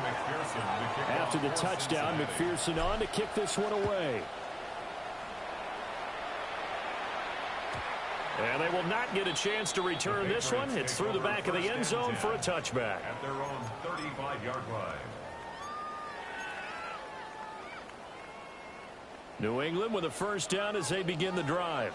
After the touchdown, McPherson on to kick this one away. And they will not get a chance to return this one. It's through the back of the end zone for a touchback. At their own 35-yard line. New England with a first down as they begin the drive.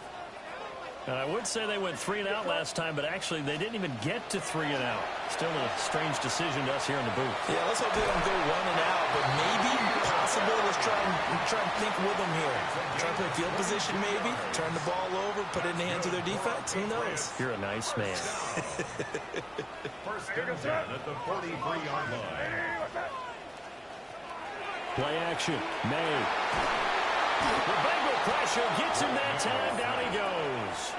And I would say they went 3 and out last time, but actually they didn't even get to 3 and out. Still a strange decision to us here in the booth. Yeah, let's hope they don't go 1 and out, but maybe, possibly, let's try and think with them here. Try to play field position maybe, turn the ball over, put it in the hands of their defense. Who knows? You're a nice man. First and 10 at the 43-yard line. Play action. May. The Bengal pressure gets him that time. Down he goes.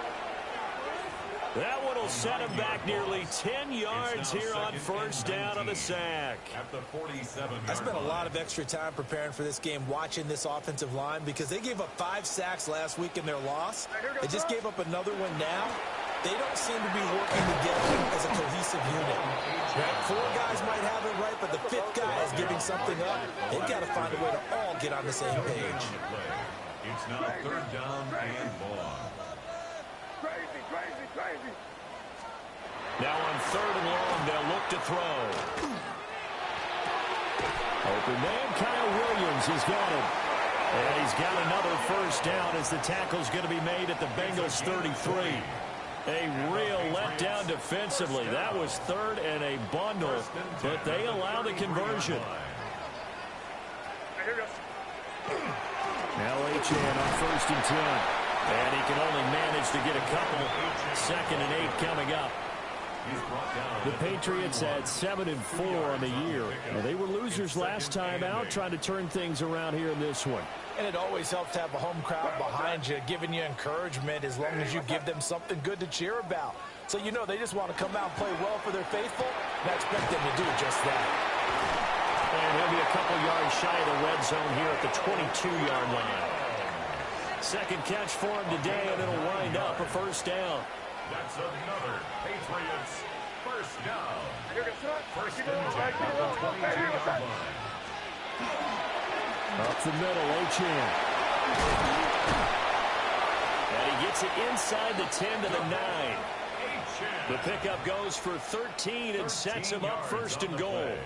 That one will set him back nearly 10 yards here on first down on the sack. At the 47. I spent a lot of extra time preparing for this game, watching this offensive line, because they gave up 5 sacks last week in their loss. They just gave up another one now. They don't seem to be working together as a cohesive unit. Right? 4 guys might have it right, but the 5th guy is giving something up. They've got to find a way to all get on the same page. It's now 3rd down and long. Crazy. Now on 3rd and long, they'll look to throw. Open man, Kyle Williams has got it. And he's got another first down as the tackle's going to be made at the Bengals 33. A real letdown defensively. That was 3rd and a bundle, but they allow the conversion. Now Achane on 1st and 10. And he can only manage to get a couple. 2nd and 8 coming up. The Patriots had 7-4 on the year. Now, they were losers last time out, trying to turn things around here in this one. And it always helps to have a home crowd behind you, giving you encouragement as long as you give them something good to cheer about. So you know they just want to come out and play well for their faithful, and I expect them to do just that. And he'll be a couple yards shy of the red zone here at the 22-yard line. 2nd catch for him today, and it'll wind up a first down. That's another Patriots first down. First and 10 at the 22-yard line. Up the middle, Achane. And he gets it inside the 10 to the 9. The pickup goes for 13 and sets him up 1st and goal.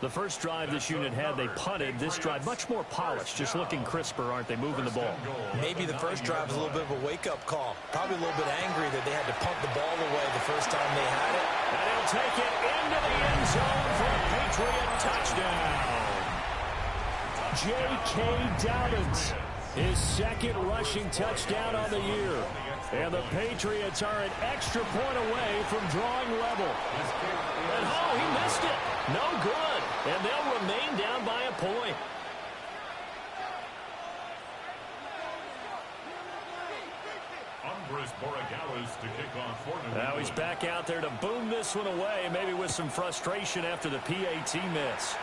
The first drive this unit had, they punted. This drive, much more polished, just looking crisper, aren't they, moving the ball? Maybe the first drive was a little bit of a wake-up call. Probably a little bit angry that they had to punt the ball away the first time they had it. And he'll take it into the end zone for a Patriot touchdown. J.K. Dobbins, his 2nd rushing touchdown on the year. And the Patriots are an extra point away from drawing level. And oh, he missed it. No good. And they'll remain down by a point. Now he's back out there to boom this one away, maybe with some frustration after the PAT miss.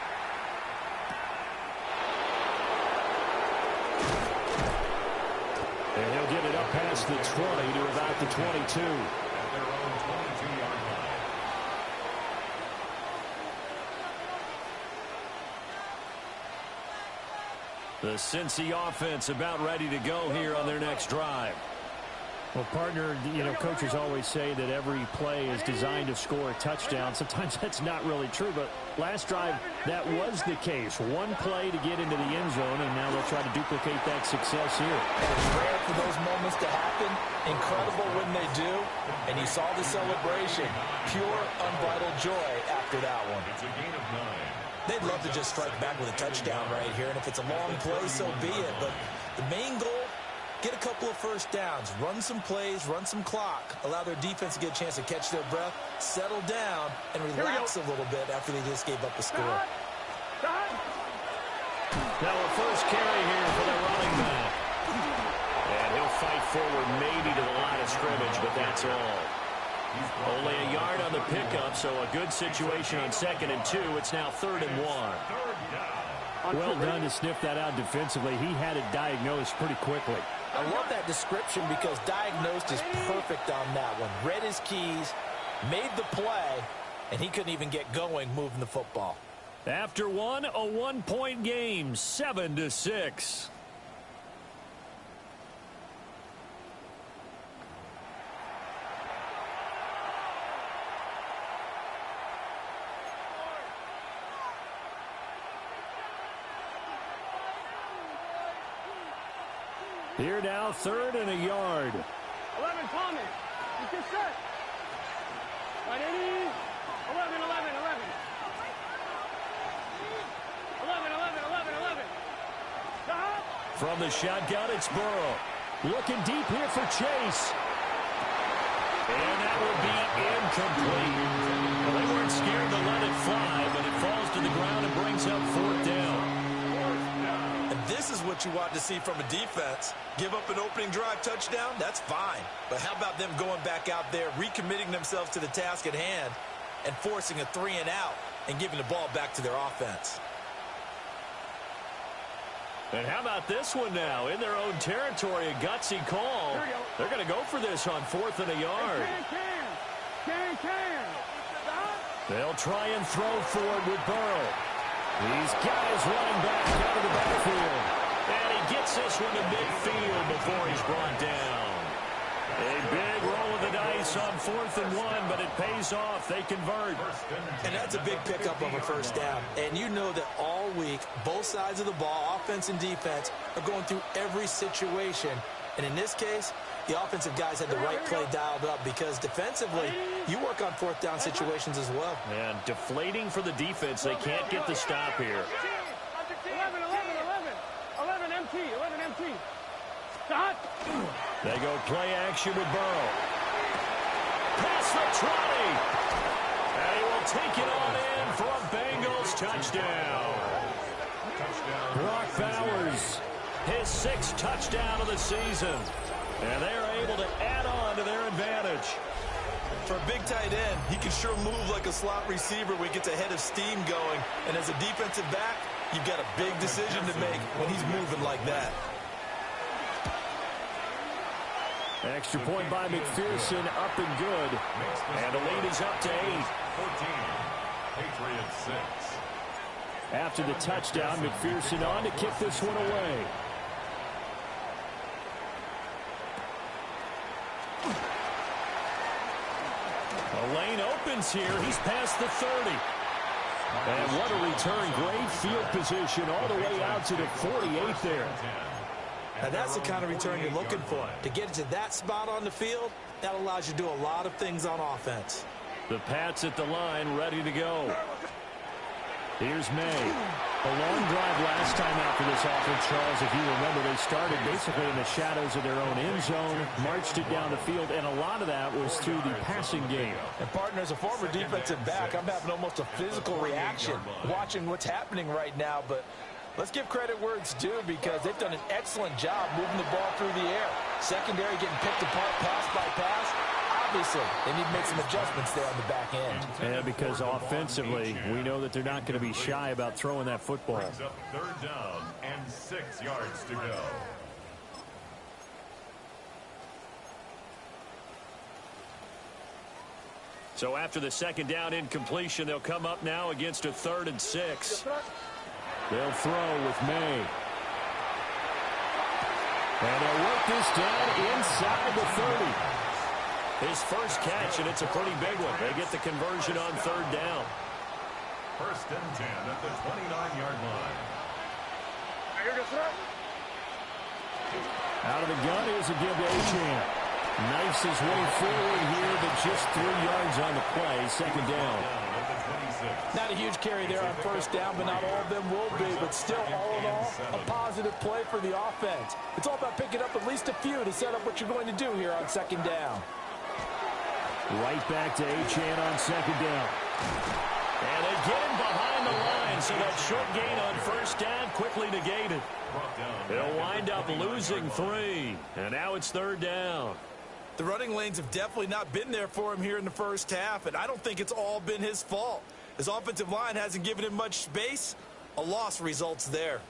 And he'll get it up past the 20 to about the 22. At their own 22-yard line. The Cincy offense about ready to go here on their next drive. Well, partner, you know, coaches always say that every play is designed to score a touchdown. Sometimes that's not really true, but last drive, that was the case. One play to get into the end zone, and now they'll try to duplicate that success here. It's rare for those moments to happen. Incredible when they do. And you saw the celebration. Pure, unbridled joy after that one. It's a gain of 9. They'd love to just strike back with a touchdown right here, and if it's a long play, so be it. But the main goal, get a couple of first downs, run some plays, run some clock, allow their defense to get a chance to catch their breath, settle down, and relax a little bit after they just gave up a score. Now a first carry here for the running back. And he'll fight forward maybe to the line of scrimmage, but that's all. Only a yard on the pickup, so a good situation on 2nd and 2. It's now 3rd and 1. Well done to sniff that out defensively. He had it diagnosed pretty quickly. I love that description because diagnosed is perfect on that one. Read his keys, made the play, and he couldn't even get going moving the football. After one, a one-point game, 7-6. Here now, 3rd and a yard. 11, Thomas. You can set. Right, 80. 11, 11, 11. 11, 11, 11, 11. From the shotgun, it's Burrow. Looking deep here for Chase. And that will be incomplete. Well, they weren't scared to let it fly, but it falls to the ground and brings up 4th down. And this is what you want to see from a defense. Give up an opening drive touchdown, that's fine. But how about them going back out there, recommitting themselves to the task at hand, and forcing a 3-and-out and giving the ball back to their offense. And how about this one now? In their own territory, a gutsy call. They're going to go for this on 4th and a yard. They'll try and throw forward with Burrow. These guys running back out of the backfield. And he gets this one to midfield before he's brought down. A big roll of the dice on 4th and 1, but it pays off. They convert. And that's a big pickup of a first down. And you know that all week, both sides of the ball, offense and defense, are going through every situation. And in this case, the offensive guys had the right play dialed up because defensively, you work on 4th down situations as well. And deflating for the defense. They can't get the stop here. 11, 11, 11. 11 MT, 11 MT. Stop. They go play action with Burrow. Past the 20. And he will take it on in for a Bengals touchdown. Brock Bowers, his 6th touchdown of the season. And they're able to add on to their advantage. For a big tight end, he can sure move like a slot receiver when he gets a head of steam going. And as a defensive back, you've got a big decision to make when he's moving like that. Extra point by McPherson, up and good. And the lead is up to 8. 14. Patriots 6. After the touchdown, McPherson on to kick this one away. The lane opens here. He's past the 30. And what a return. Great field position all the way out to the 48 there. Now that's the kind of return you're looking for. To get to that spot on the field, that allows you to do a lot of things on offense. The Pats at the line, ready to go. Here's May. A long drive last time out for this offense, Charles. If you remember, they started basically in the shadows of their own end zone, marched it down the field, and a lot of that was through the passing game. And, partner, as a former defensive back, I'm having almost a physical reaction watching what's happening right now. But let's give credit where it's due because they've done an excellent job moving the ball through the air. Secondary getting picked apart pass by pass. Obviously, they need to make some adjustments there on the back end. Yeah, because offensively, we know that they're not going to be shy about throwing that football. Brings up 3rd down and 6 yards to go. So after the 2nd down incompletion, they'll come up now against a 3rd and 6. They'll throw with May. And they'll work this down inside the 30. His first catch, and it's a pretty big one. They get the conversion on 3rd down. 1st and 10 at the 29-yard line. Out of the gun, here's a give to Achane. Knifes his way forward here, but just 3 yards on the play. 2nd down. Not a huge carry there on 1st down, but not all of them will be. But still, all in all, a positive play for the offense. It's all about picking up at least a few to set up what you're going to do here on 2nd down. Right back to Achane on 2nd down. And they get him behind the line, so that short gain on 1st down quickly negated. They'll wind up losing 3, and now it's 3rd down. The running lanes have definitely not been there for him here in the first half, and I don't think it's all been his fault. His offensive line hasn't given him much space. A loss results there.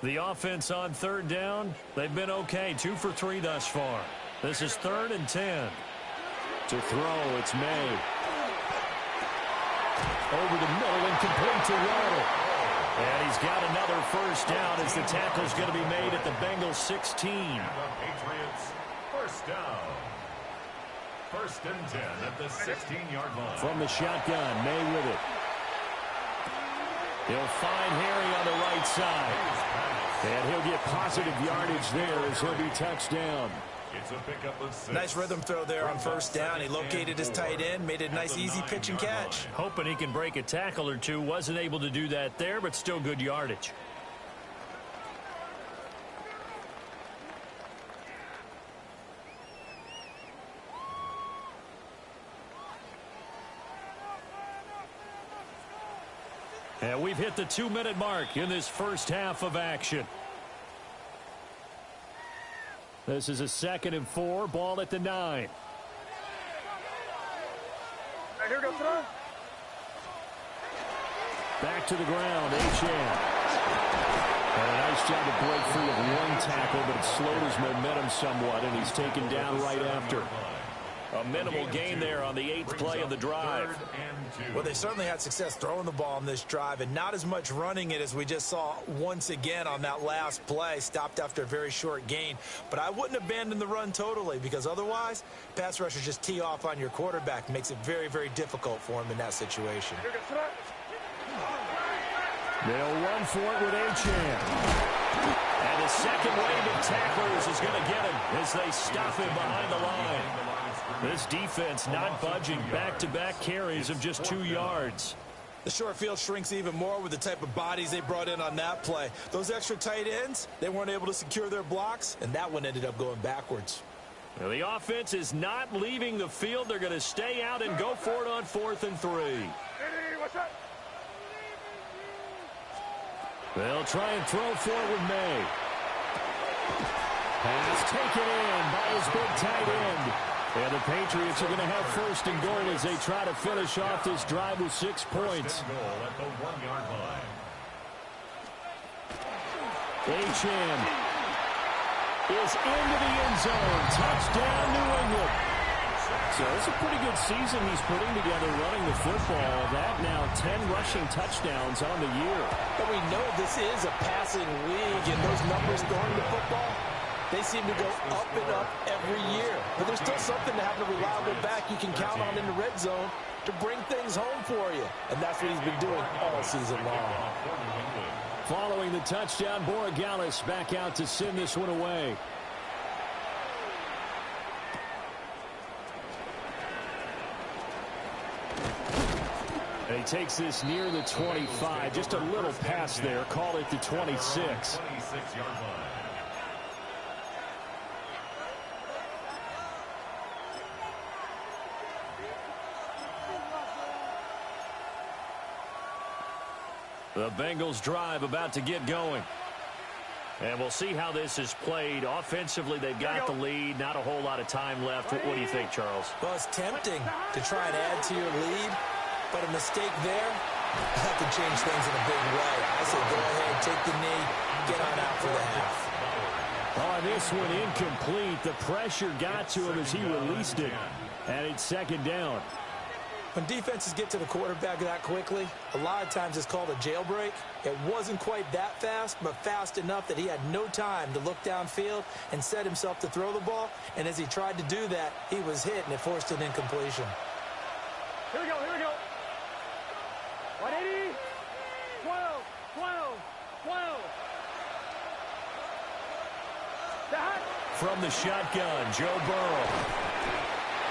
The offense on third down, they've been okay. 2 for 3 thus far. This is 3rd and 10. To throw, it's May. Over the middle and complete to Waddle. And he's got another first down as the tackle's going to be made at the Bengals 16. And the Patriots, first down. 1st and 10 at the 16-yard line. From the shotgun, May with it. He'll find Harry on the right side. And he'll get positive yardage there as he'll be touched down. It's a pickup of 6. Nice rhythm throw there on first down. He located his tight end, made it a nice, easy pitch and catch. Hoping he can break a tackle or two. Wasn't able to do that there, but still good yardage. And we've hit the 2-minute mark in this first half of action. This is a 2nd and 4, ball at the 9. All right, here we go, throw. Back to the ground, Achane. And a nice job to break free of one tackle, but it slowed his momentum somewhat, and he's taken down right after. A minimal gain there on the 8th play of the drive. Well, they certainly had success throwing the ball on this drive, and not as much running it as we just saw once again on that last play. Stopped after a very short gain. But I wouldn't abandon the run totally, because otherwise, pass rushers just tee off on your quarterback. Makes it very, very difficult for him in that situation. They'll run for it with Achane. And the second wave of tacklers is going to get him as they stop him behind the line. This defense not budging. Back-to-back carries of just 2 yards. The short field shrinks even more with the type of bodies they brought in on that play. Those extra tight ends, they weren't able to secure their blocks, and that one ended up going backwards. Now, the offense is not leaving the field. They're going to stay out and go for it on 4th and 3. They'll try and throw for it with May. Pass taken in by his big tight end. And the Patriots are going to have 1st and goal as they try to finish off this drive with 6 points. Goal at the 1-yard line. Achane is into the end zone. Touchdown, New England. So it's a pretty good season he's putting together running the football. That now 10 rushing touchdowns on the year. But we know this is a passing league, and those numbers throwing the football, they seem to go up and up every year. But there's still something to have a reliable back you can count on in the red zone to bring things home for you. And that's what he's been doing all season long. Following the touchdown, Borregales back out to send this one away. And he takes this near the 25. Just a little pass there. Call it the 26. 26-yard line. The Bengals drive about to get going. And we'll see how this is played. Offensively, they've got the lead. Not a whole lot of time left. What do you think, Charles? Well, it's tempting to try and add to your lead, but a mistake there have to change things in a big way. I say go ahead, take the knee, get on out for the half. Oh, this one incomplete. The pressure got to him as he released it. And it's 2nd down. When defenses get to the quarterback that quickly, a lot of times it's called a jailbreak. It wasn't quite that fast, but fast enough that he had no time to look downfield and set himself to throw the ball. And as he tried to do that, he was hit, and it forced an incompletion. Here we go, here we go. 180, 12, 12, 12. That. From the shotgun, Joe Burrow.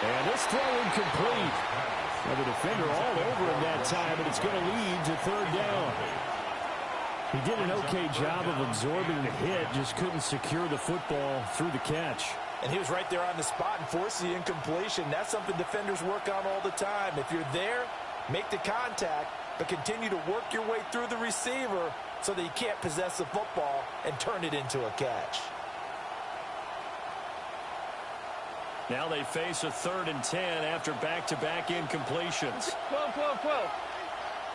And this throw incomplete. Well, the defender all over him that time, and it's going to lead to 3rd down. He did an okay job of absorbing the hit, just couldn't secure the football through the catch. And he was right there on the spot and forced the incompletion. That's something defenders work on all the time. If you're there, make the contact, but continue to work your way through the receiver so that you can't possess the football and turn it into a catch. Now they face a 3rd and 10 after back-to-back incompletions. 12, 12, 12.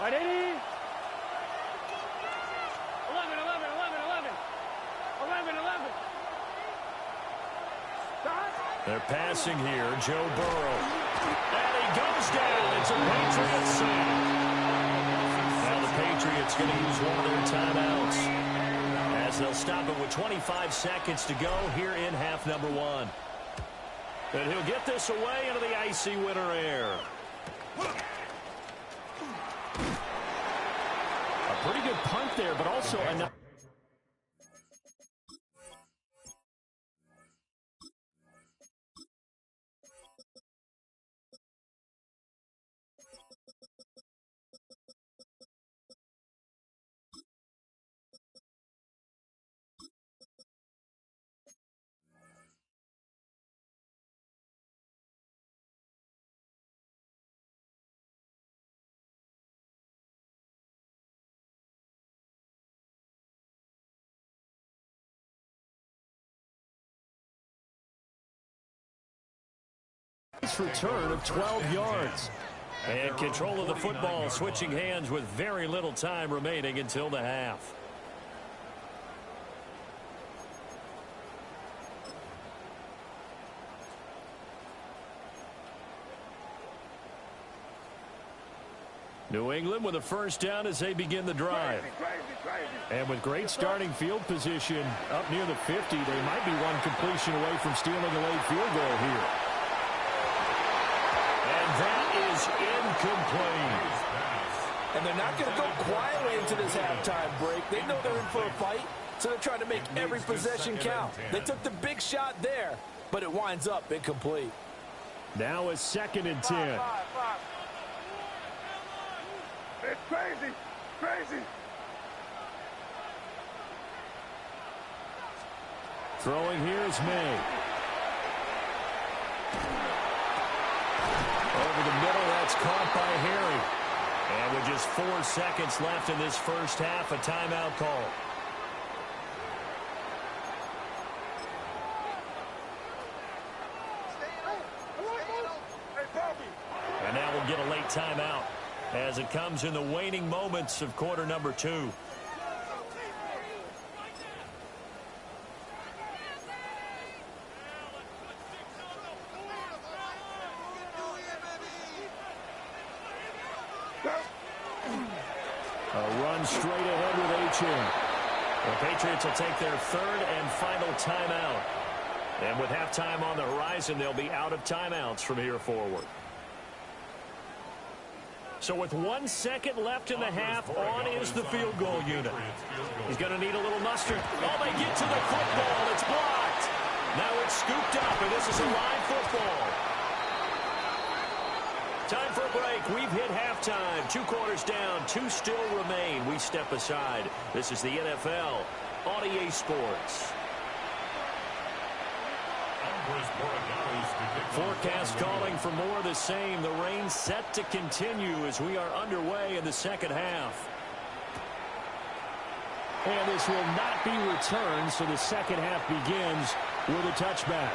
180. 11, 11, 11, 11. They're passing here, Joe Burrow. And he goes down. It's a Patriots sack. Now the Patriots going to use one of their timeouts as they'll stop it with 25 seconds to go here in half number 1. And he'll get this away into the icy winter air. A pretty good punt there, but also enough. Return of 12 yards. And control of the football, switching hands with very little time remaining until the half. New England with a first down as they begin the drive. And with great starting field position up near the 50, they might be one completion away from stealing a late field goal here. That is incomplete. And they're not going to go quietly into this halftime break. They know they're in for a fight, so they're trying to make every possession count. They took the big shot there, but it winds up incomplete. Now a 2nd and 10. It's crazy, crazy. Throwing here is May. Over the middle, that's caught by Harry. And with just 4 seconds left in this first half, a timeout call. And now we'll get a late timeout as it comes in the waning moments of quarter number 2. Straight ahead with Achane. The Patriots will take their 3rd and final timeout. And with halftime on the horizon, they'll be out of timeouts from here forward. So with 1 second left in the half, on is the field goal unit. He's going to need a little mustard. Oh, they get to the football. It's blocked. Now it's scooped up, and this is a live football. Time for a break. We've hit halftime. 2 quarters down. 2 still remain. We step aside. This is the NFL on EA Sports. Forecast calling for more of the same. The rain set to continue as we are underway in the second half. And this will not be returned, so the second half begins with a touchback.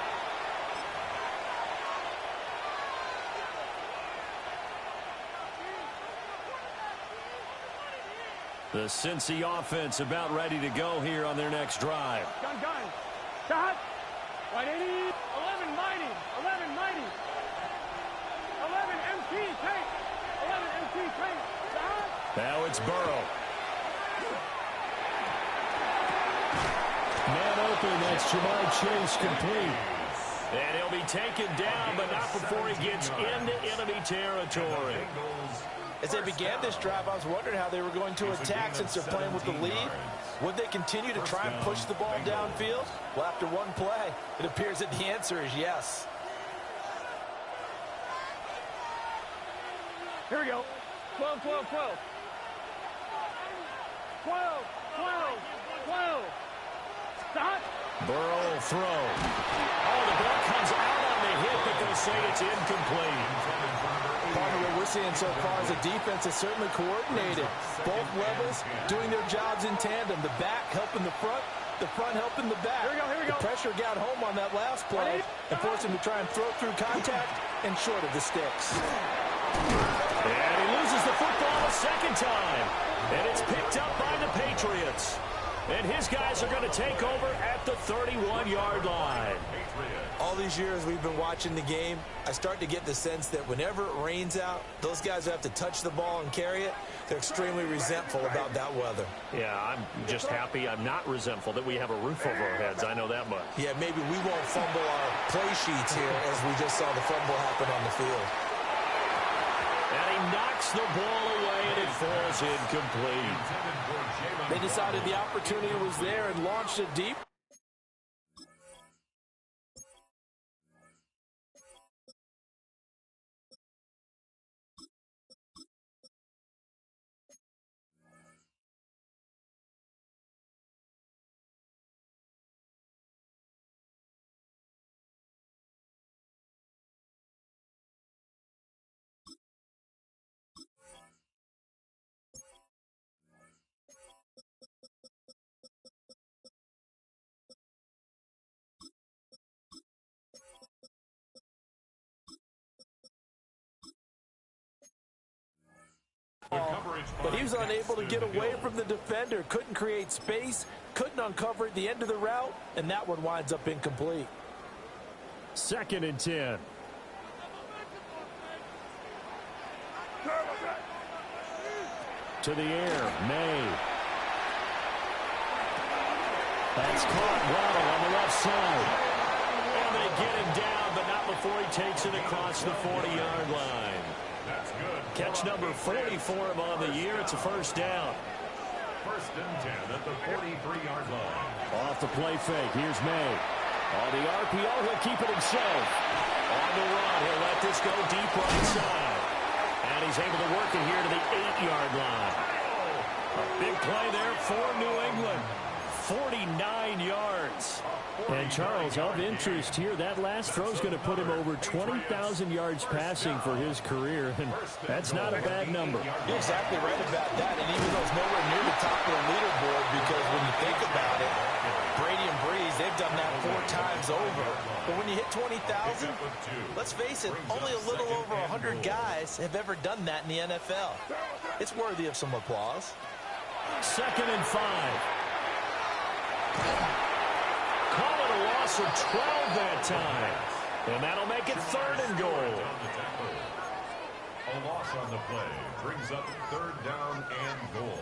The Cincy offense about ready to go here on their next drive. Gun. Shot. Right 80. 11 mighty. 11 mighty. 11 MT tank. 11 MT tank. Shot. Now it's Burrow. Man open. That's Ja'Marr Chase complete. And he'll be taken down, but not before he gets into enemy territory. As they began this drive, I was wondering how they were going to attack since they're playing with the lead. Would they continue to try and push the ball downfield? Well, after one play, it appears that the answer is yes. Here we go. 12. 12. Stop. Burrow will throw. Oh, the ball comes out on the hit, but they'll say it's incomplete. Part of what we're seeing so far is the defense is certainly coordinated. Both levels doing their jobs in tandem. The back helping the front helping the back. Here we go. The pressure got home on that last play and forced him to try and throw through contact and short of the sticks. And he loses the football a second time. And it's picked up by the Patriots. And his guys are going to take over at the 31-yard line. All these years we've been watching the game, I start to get the sense that whenever it rains out, those guys who have to touch the ball and carry it, they're extremely resentful about that weather. Yeah, I'm just happy I'm not resentful that we have a roof over our heads. I know that much. Yeah, maybe we won't fumble our play sheets here as we just saw the fumble happen on the field. And he knocks the ball away, and it falls incomplete. They decided the opportunity was there and launched it deep. But he was unable to get away from the defender, couldn't create space, couldn't uncover at the end of the route, and that one winds up incomplete. 2nd and 10. To the air, May. That's caught well on the left side. And they get him down, but not before he takes it across the 40-yard line. That's good. Catch number 40 for him on the year. It's a first down. 1st and 10 at the 43-yard line. Off the play fake. Here's May. On the RPO, he'll keep it himself. On the run, he'll let this go deep right side. And he's able to work it here to the 8-yard line. A big play there for New England. 49 yards. And Charles, of interest here, that last throw is going to put him over 20,000 yards passing for his career, and that's not a bad number. You're exactly right about that, and even though it's nowhere near the top of the leaderboard, because when you think about it, Brady and Breeze, they've done that 4 times over. But when you hit 20,000, let's face it, only a little over 100 guys have ever done that in the NFL. It's worthy of some applause. 2nd and 5. Call it a loss of 12 that time. And that'll make it 3rd and goal. A loss on the play brings up 3rd down and goal.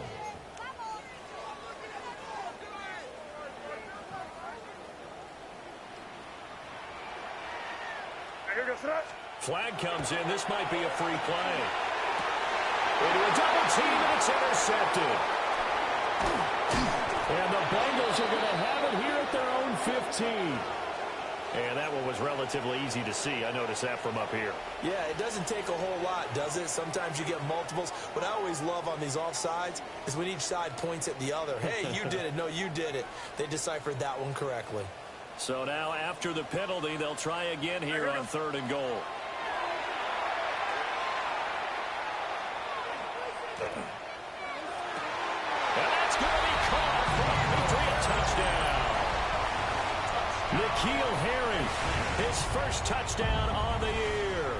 Flag comes in. This might be a free play. Into a double team, and it's intercepted. And the Bengals are going to have it here at their own 15. And that one was relatively easy to see. I noticed that from up here. Yeah, it doesn't take a whole lot, does it? Sometimes you get multiples. What I always love on these offsides is when each side points at the other. Hey, you did it. No, you did it. They deciphered that one correctly. So now after the penalty, they'll try again here on 3rd and goal. And that's going to be caught for a Patriot touchdown. N'Keal Harry, his first touchdown on the year.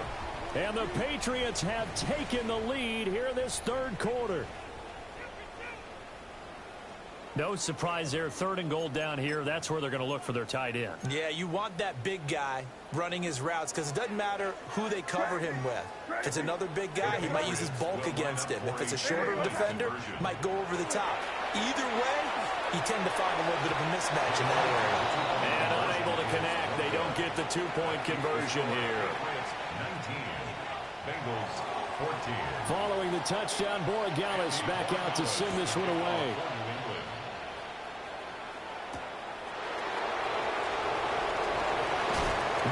And the Patriots have taken the lead here in this 3rd quarter. No surprise there. 3rd and goal down here. That's where they're going to look for their tight end. Yeah, you want that big guy running his routes because it doesn't matter who they cover him with. If it's another big guy, he might use his bulk against him. If it's a shorter defender, he might go over the top. Either way, you tend to find a little bit of a mismatch in that area. And unable to connect. They don't get the 2-point conversion here. 19. Bengals 14. Following the touchdown, Borregales back out to send this one away.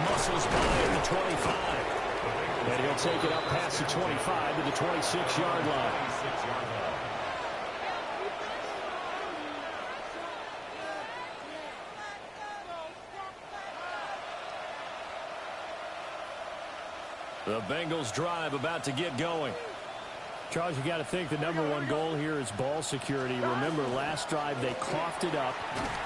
Muscles by at the 25. And he'll take it up past the 25 to the 26-yard line. The Bengals drive about to get going. Charles, you got to think the #1 goal here is ball security. Remember, last drive they coughed it up,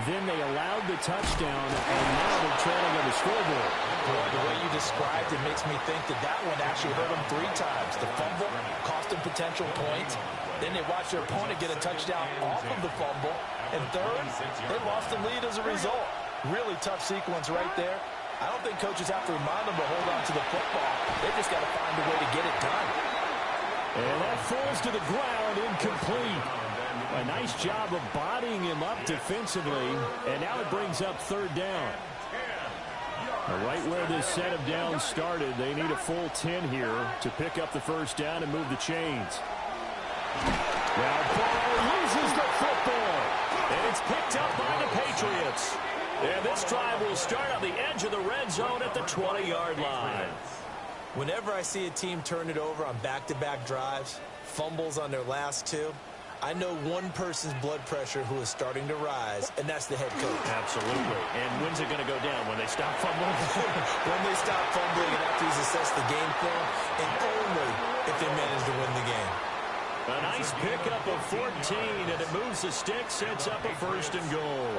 then they allowed the touchdown, and now they're trailing on the scoreboard. The way you described it makes me think that one actually hurt them 3 times. The fumble cost them potential points. Then they watched their opponent get a touchdown off of the fumble. And third, they lost the lead as a result. Really tough sequence right there. I don't think coaches have to remind them to hold on to the football. They just got to find a way to get it done. And that falls to the ground, incomplete. A nice job of bodying him up defensively, and now it brings up third down. Right where this set of downs started, they need a full 10 here to pick up the first down and move the chains. Now Burrow loses the football. And it's picked up by the Patriots. And this drive will start on the edge of the red zone at the 20-yard line. Whenever I see a team turn it over on back-to-back drives, fumbles on their last two, I know one person's blood pressure who is starting to rise, and that's the head coach. Absolutely. And when's it going to go down? When they stop fumbling? When they stop fumbling and after he's assessed the game film, and only if they manage to win the game. A nice pickup of 14, and it moves the stick, sets up a first and goal.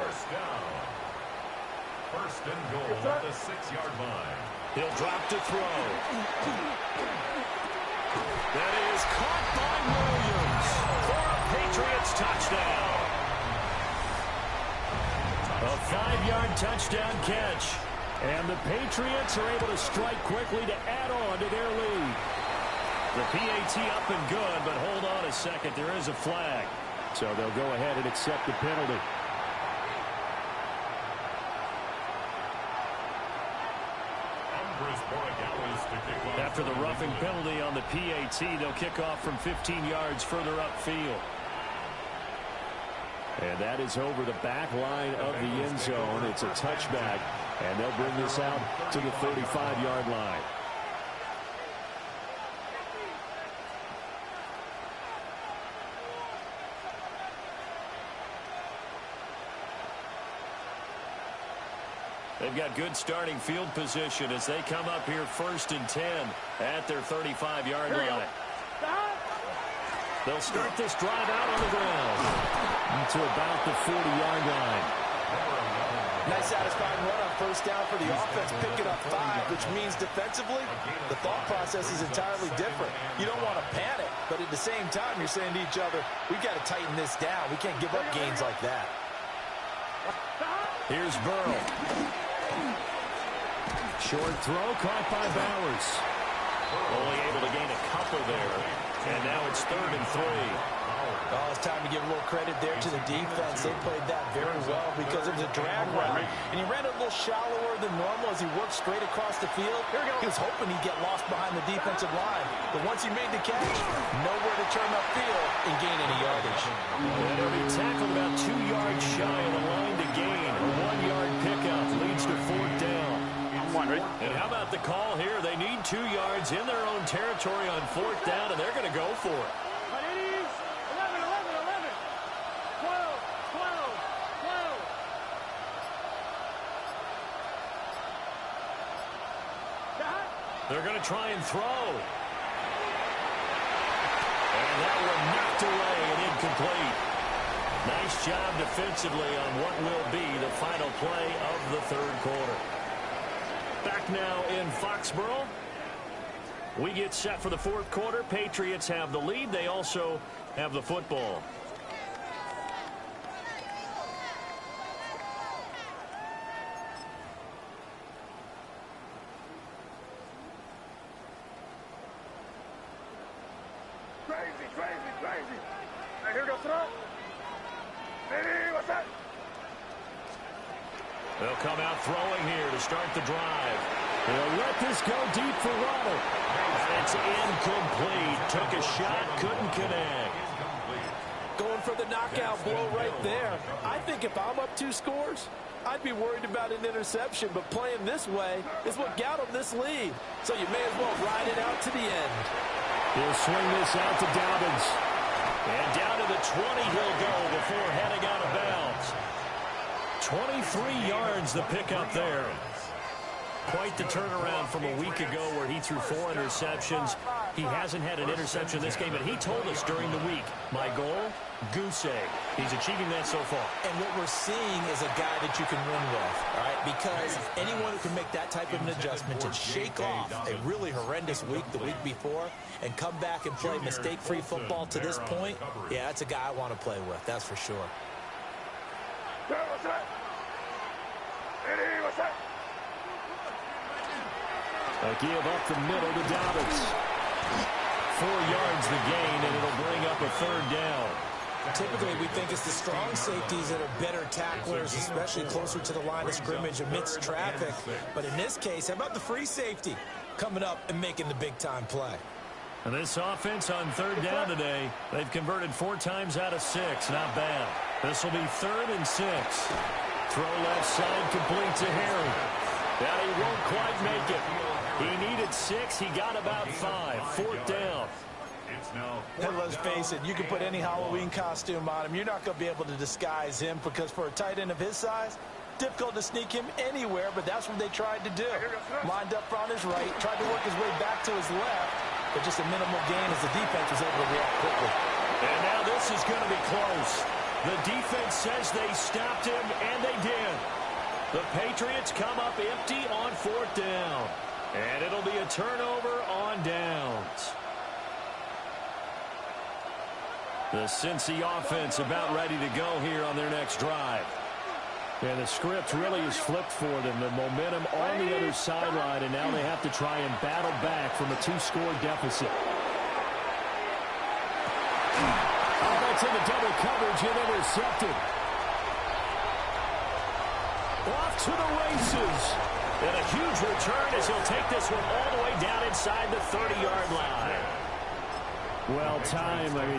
First and goal at the 6-yard line. He'll drop to throw. That is caught by Williams for a Patriots touchdown. A 5-yard touchdown catch. And the Patriots are able to strike quickly to add on to their lead. The PAT up and good, but hold on a second. There is a flag. So they'll go ahead and accept the penalty. After the roughing penalty on the PAT, they'll kick off from 15 yards further upfield. And that is over the back line of the end zone. It's a touchback, and they'll bring this out to the 35-yard line. They've got good starting field position as they come up here first and 10 at their 35-yard line. They'll start this drive out on the ground to about the 40-yard line. Nice satisfying run on first down for the offense, picking up 5, which means defensively, the thought process is entirely different. You don't want to panic, but at the same time, you're saying to each other, we've got to tighten this down. We can't give up gains like that. Here's Burrow. Short throw caught by Bowers. Only able to gain a couple there. And now it's 3rd and 3. Oh, it's time to give a little credit there to the defense. They played that very well because it was a drag route. And he ran a little shallower than normal as he worked straight across the field. He was hoping he'd get lost behind the defensive line. But once he made the catch, nowhere to turn upfield and gain any yardage. And he'll be tackled about 2 yards shy of the line to gain. A 1-yard pickup leads to 4th down. And how about the call here? They need 2 yards in their own territory on 4th down, and they're going to go for it. 11, 11, 11. 12, 12, 12. They're going to try and throw. And that one knocked away and incomplete. Nice job defensively on what will be the final play of the 3rd quarter. Back now in Foxborough. We get set for the 4th quarter. Patriots have the lead. They also have the football. Crazy. Now here goes throw. Hey, what's that? They'll come out throwing here to start the drive. They'll let this go deep for Waddle. It's incomplete. Took a shot, couldn't connect. Going for the knockout blow right there. I think if I'm up 2 scores, I'd be worried about an interception, but playing this way is what got him this lead. So you may as well ride it out to the end. He'll swing this out to Dobbins. And down to the 20 he'll go before heading out of bounds. 23 yards the pickup there. Quite the turnaround from a week ago where he threw 4 interceptions. He hasn't had an interception this game, but he told us during the week, my goal, goose egg. He's achieving that so far. And what we're seeing is a guy that you can win with, all right? Because anyone who can make that type of an adjustment to shake off a really horrendous week the week before and come back and play mistake-free football to this point, yeah, that's a guy I want to play with, that's for sure. What's that? Eddie, what's that? A give up the middle to Dobbins. 4 yards the gain, and it'll bring up a third down. Typically, we think it's the strong safeties that are better tacklers, especially closer to the line of scrimmage amidst traffic. But in this case, how about the free safety coming up and making the big-time play? And this offense on third down today, they've converted 4 times out of 6. Not bad. This will be 3rd and 6. Throw left side complete to Harry. Now he won't quite make it. He needed 6. He got about 5. 4th down. And let's face it, you can put any Halloween costume on him. You're not going to be able to disguise him because for a tight end of his size, difficult to sneak him anywhere, but that's what they tried to do. Lined up on his right, tried to work his way back to his left, but just a minimal gain as the defense was able to react quickly. And now this is going to be close. The defense says they stopped him, and they did. The Patriots come up empty on 4th down. And it'll be a turnover on downs. The Cincy offense about ready to go here on their next drive. And the script really is flipped for them. The momentum on the other sideline, and now they have to try and battle back from a 2-score deficit. That's in the double coverage and intercepted. Off to the races. And a huge return as he'll take this one all the way down inside the 30-yard line. Well,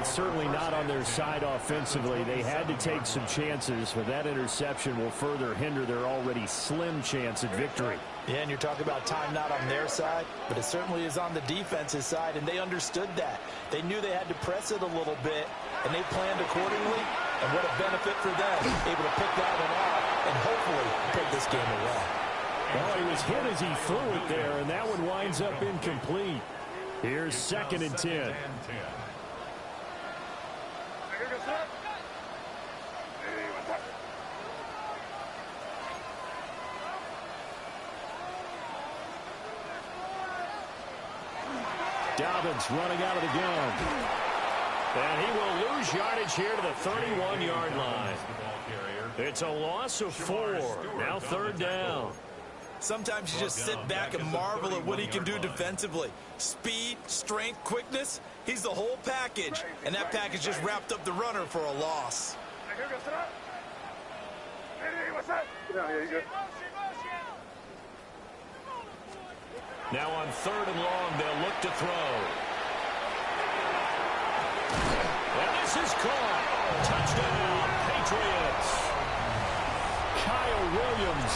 certainly not on their side offensively. They had to take some chances, but that interception will further hinder their already slim chance at victory. Yeah, and you're talking about time not on their side, but it certainly is on the defense's side, and they understood that. They knew they had to press it a little bit, and they planned accordingly, and what a benefit for them, able to pick that one off and hopefully put this game away. Oh, he was hit as he threw it there, and that one winds up incomplete. Here's 2nd and 10. Dobbins running out of the gun. And he will lose yardage here to the 31-yard line. It's a loss of 4. Now 3rd down. Sometimes you just sit back and marvel at what he can do defensively. Speed, strength, quickness, he's the whole package. And that package just wrapped up the runner for a loss. Now on 3rd and long, they'll look to throw. And this is caught. Touchdown, Patriots. Kyle Williams,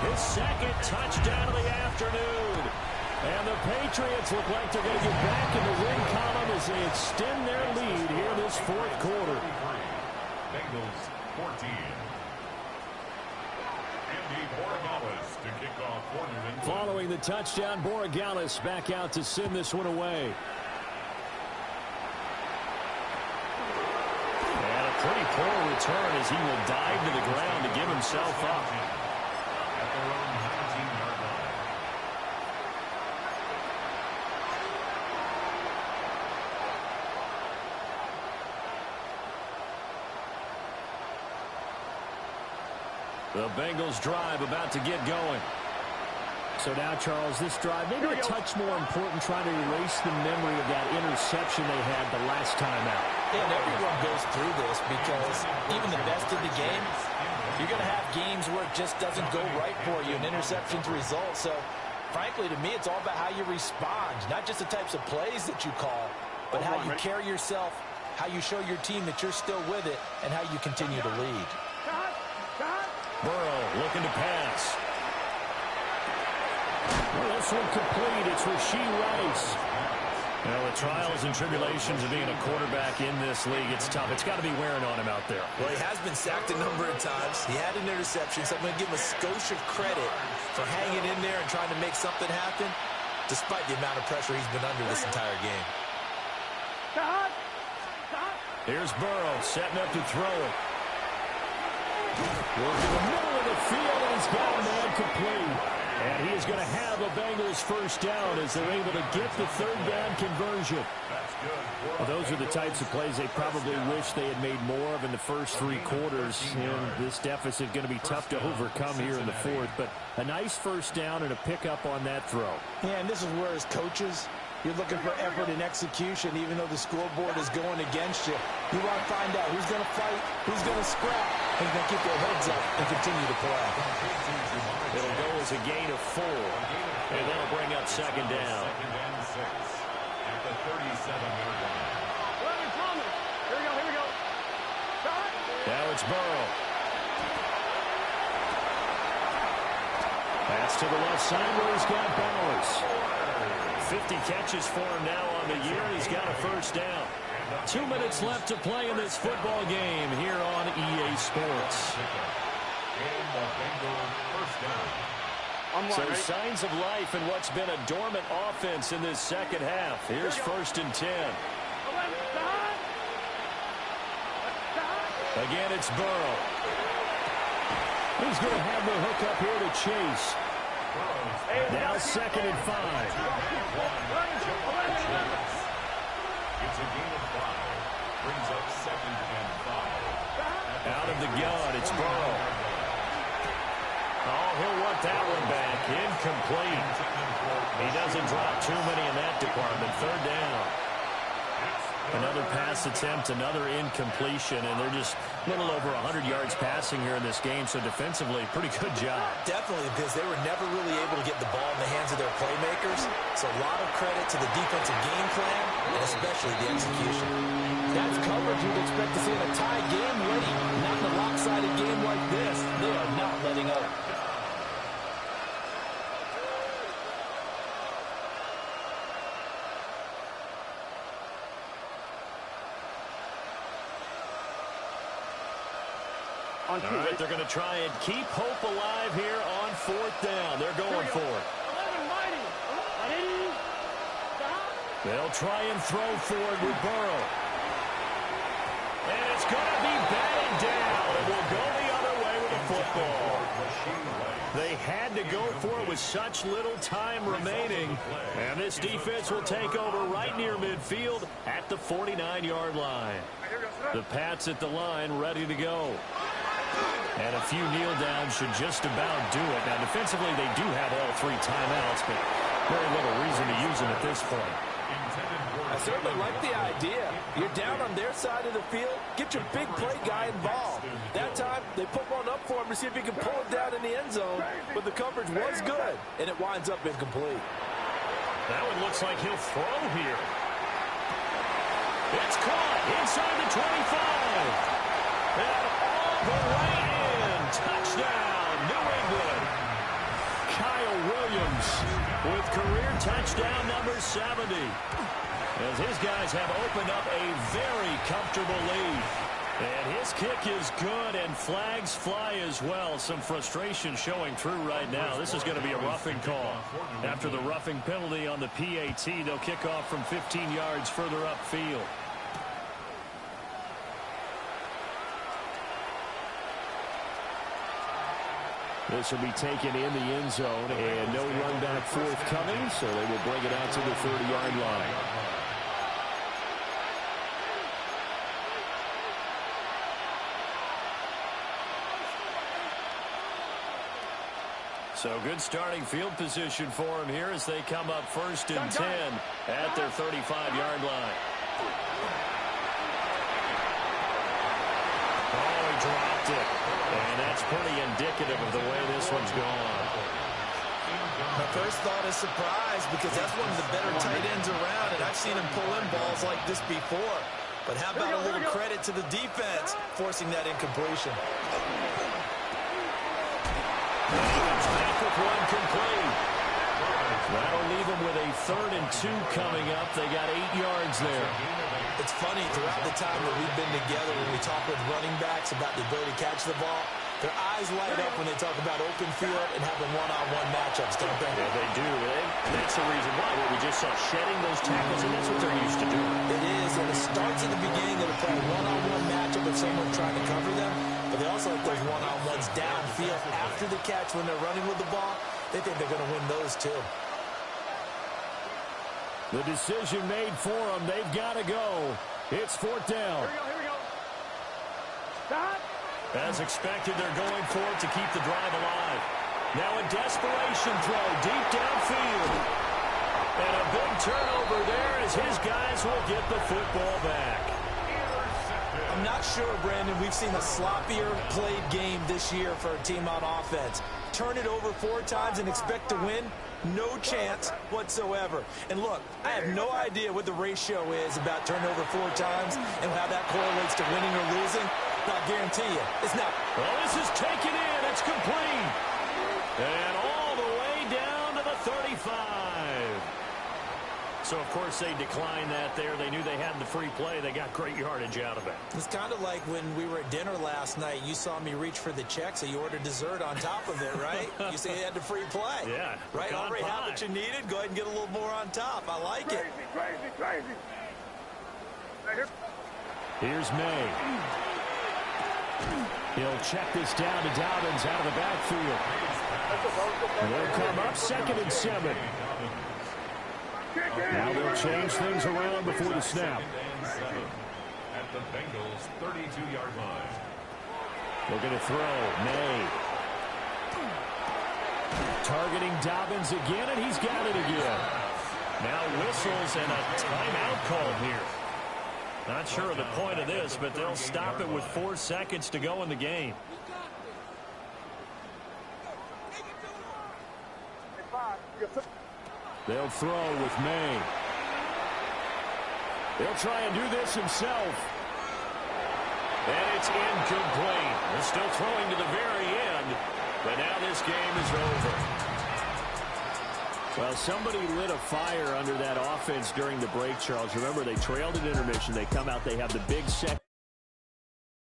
his 2nd touchdown of the afternoon. And the Patriots look like they're going to get back in the win column as they extend their lead here this 4th quarter. Bengals 14. Andy Borregales to kick off for New England. Following the touchdown, Borregales back out to send this one away. And a pretty poor return as he will dive to the ground to give himself up. At their own 19-yard line. The Bengals drive about to get going. So now, Charles, this drive maybe a touch more important, trying to erase the memory of that interception they had the last time out. Yeah, and everyone goes through this because even the best of the game, you're going to have games where it just doesn't go right for you, and interceptions result. So, frankly, to me, it's all about how you respond, not just the types of plays that you call, but how you carry yourself, how you show your team that you're still with it, and how you continue to lead. Burrow looking to pass. Well, this one complete. It's Rashee Rice. Well, the trials and tribulations of being a quarterback in this league, it's tough. It's got to be wearing on him out there. Well, he has been sacked a number of times. He had an interception, so I'm going to give him a skosh of credit for hanging in there and trying to make something happen, despite the amount of pressure he's been under this entire game. Here's Burrow setting up to throw it. Working the middle of the field, and he's got a man complete. And he is going to have a Bengals first down as they're able to get the third down conversion. Well, those are the types of plays they probably wish they had made more of in the first 3 quarters. And this deficit going to be tough to overcome here in the fourth. But a nice first down and a pickup on that throw. Yeah, and this is where as coaches, you're looking for effort and execution, even though the scoreboard is going against you. You want to find out who's going to fight, who's going to scrap, and going to keep their heads up and continue to play. It'll go as a gain of 4, and that'll bring up second down. Second and 6 at the 37-yard line. Here we go. Now it's Burrow. Pass to the left side where he's got Bowers. 50 catches for him now on the year. He's got a first down. 2 minutes left to play in this football game here on EA Sports. So signs of life in what's been a dormant offense in this second half. Here's 1st and 10. Again, it's Burrow. He's going to have the hook up here to Chase. Now 2nd and 5. It's a gain of 5. Brings up 2nd and 5. Out of the gun, it's Burrow. Oh, he'll want that one back. Incomplete. He doesn't drop too many in that department. 3rd down. Another pass attempt, another incompletion, and they're just a little over 100 yards passing here in this game, so defensively, pretty good job. Definitely, because they were never really able to get the ball in the hands of their playmakers. So a lot of credit to the defensive game plan, and especially the execution. That's coverage you'd expect to see in a tie game ready. Not in a lopsided game like this. They are not letting up. All right, they're going to try and keep hope alive here on 4th down. They're going for it. They'll try and throw forward with Burrow. And it's going to be batted down. It will go the other way with the football. They had to go for it with such little time remaining. And this defense will take over right near midfield at the 49-yard line. The Pats at the line ready to go. And a few kneel downs should just about do it. Now, defensively, they do have all 3 timeouts, but very little reason to use them at this point. I certainly like the idea. You're down on their side of the field. Get your big play guy involved. That time, they put one up for him to see if he can pull it down in the end zone. But the coverage was good, and it winds up incomplete. That one looks like he'll throw here. It's caught inside the 25. And all the way in. Touchdown, New England. Kyle Williams with career touchdown number 70. As his guys have opened up a very comfortable lead. And his kick is good, and flags fly as well. Some frustration showing through right now. This is going to be a roughing call. After the roughing penalty on the PAT, they'll kick off from 15 yards further upfield. This will be taken in the end zone, and no run back forthcoming, so they will bring it out to the 30-yard line. So good starting field position for him here as they come up 1st and 10 at their 35-yard line. Oh, he dropped it. And that's pretty indicative of the way this one's gone. My first thought is surprise, because that's one of the better tight ends around, and I've seen him pull in balls like this before. But how about a little credit to the defense forcing that incompletion? Back with one complete. That'll leave them with a 3rd and 2 coming up. They got 8 yards there. It's funny, throughout the time that we've been together, when we talk with running backs about the ability to catch the ball, their eyes light up when they talk about open field and having one-on-one matchups, don't they? Yeah, they do. And that's the reason why. What we just saw, shedding those tackles, and that's what they're used to doing. It is, and it starts at the beginning. They'll play a one-on-one matchup with someone trying to cover them, but they also like those one-on-ones downfield after the catch when they're running with the ball. they think they're going to win those too. The decision made for them. They've got to go. It's fourth down. Here we go. Stop. As expected, they're going for it to keep the drive alive. Now a desperation throw deep downfield. And a big turnover there as his guys will get the football back. I'm not sure, Brandon, we've seen a sloppier played game this year for a team on offense. Turn it over 4 times and expect to win? No chance whatsoever. And look, I have no idea what the ratio is about turnover 4 times and how that correlates to winning or losing. But I guarantee you, it's not. Well, this is taken in. It's complete. And all the way down to the 35. So, of course, they declined that there. They knew they had the free play. They got great yardage out of it. It's kind of like when we were at dinner last night. You saw me reach for the check, so you ordered dessert on top of it, right? You say you had the free play. Yeah. Right? Already have what you needed. Go ahead and get a little more on top. I like it. Crazy. Right here. Here's May. He'll check this down to Dobbins out of the backfield. They'll come up 2nd and 7. Now they'll change things around before the snap. At the Bengals' 32-yard line. They're going to throw. May. Targeting Dobbins again, and he's got it again. Now whistles and a timeout call here. Not sure of the point of this, but they'll stop it with 4 seconds to go in the game. They'll throw with May. He'll try and do this himself. And it's incomplete. They're still throwing to the very end, but now this game is over. Well, somebody lit a fire under that offense during the break, Charles. Remember, they trailed at intermission. They come out, they have the big second.